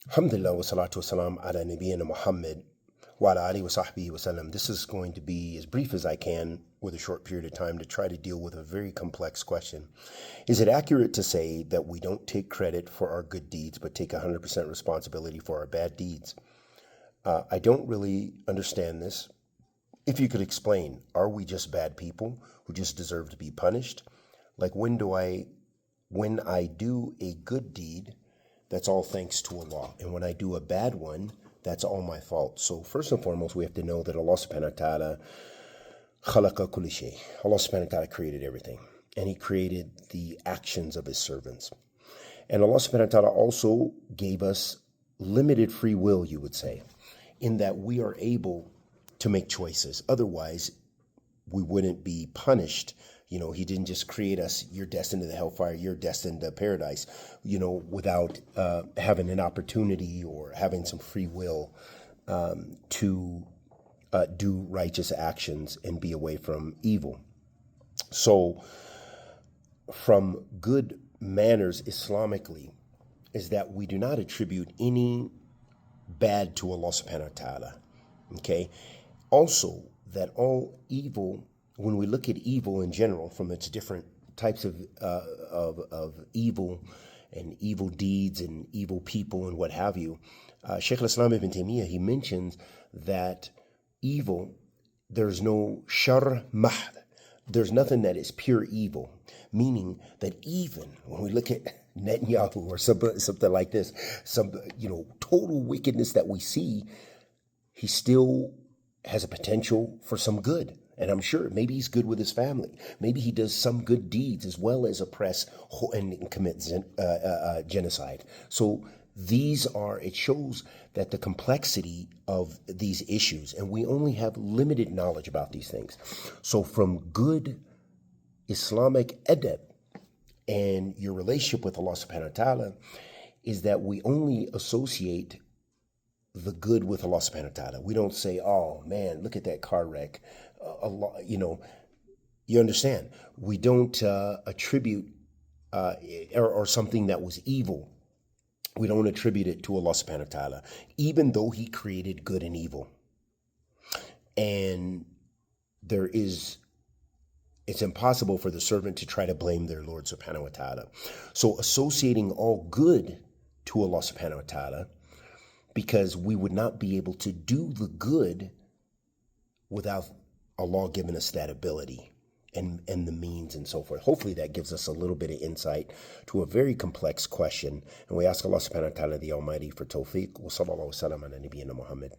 Alhamdulillah wa salatu wa salam ala nabiyyina Muhammad wa ala alihi wa sahbihi wa sallam. This is going to be as brief as I can with a short period of time to try to deal with a very complex question. Is it accurate to say that we don't take credit for our good deeds but take 100% responsibility for our bad deeds? I don't really understand this. If you could explain, are we just bad people who just deserve to be punished? Like when I do a good deed, that's all thanks to Allah. And when I do a bad one, that's all my fault. So first and foremost, we have to know that Allah subhanahu wa ta'ala khalaqa kulli shay. Allah subhanahu wa ta'ala created everything. And He created the actions of His servants. And Allah subhanahu wa ta'ala also gave us limited free will, you would say, in that we are able to make choices. Otherwise, we wouldn't be punished. He didn't just create us, you're destined to the hellfire, you're destined to paradise, without having an opportunity or having some free will to do righteous actions and be away from evil. So, from good manners Islamically is that we do not attribute any bad to Allah subhanahu wa ta'ala. Okay? Also, that all evil, when we look at evil in general, from its different types of evil and evil deeds and evil people and what have you, Shaykh al-Islam ibn Taymiyyah, he mentions that evil, there's no shar mahd, there's nothing that is pure evil, meaning that even when we look at Netanyahu or something like this, some total wickedness that we see, he still has a potential for some good. And I'm sure maybe he's good with his family. Maybe he does some good deeds as well as oppress and commit genocide. So it shows that the complexity of these issues, and we only have limited knowledge about these things. So from good Islamic adab and your relationship with Allah subhanahu wa ta'ala is that we only associate the good with Allah subhanahu wa ta'ala. We don't say, oh man, look at that car wreck. Allah, you understand. We don't attribute or something that was evil. We don't attribute it to Allah subhanahu wa ta'ala, even though He created good and evil. And it's impossible for the servant to try to blame their Lord subhanahu wa ta'ala. So associating all good to Allah subhanahu wa ta'ala, because we would not be able to do the good without Allah giving us that ability and the means and so forth. Hopefully that gives us a little bit of insight to a very complex question. And we ask Allah subhanahu wa ta'ala the Almighty for tawfiq. Wa sallallahu wa sallam ala nabiyyina Muhammad.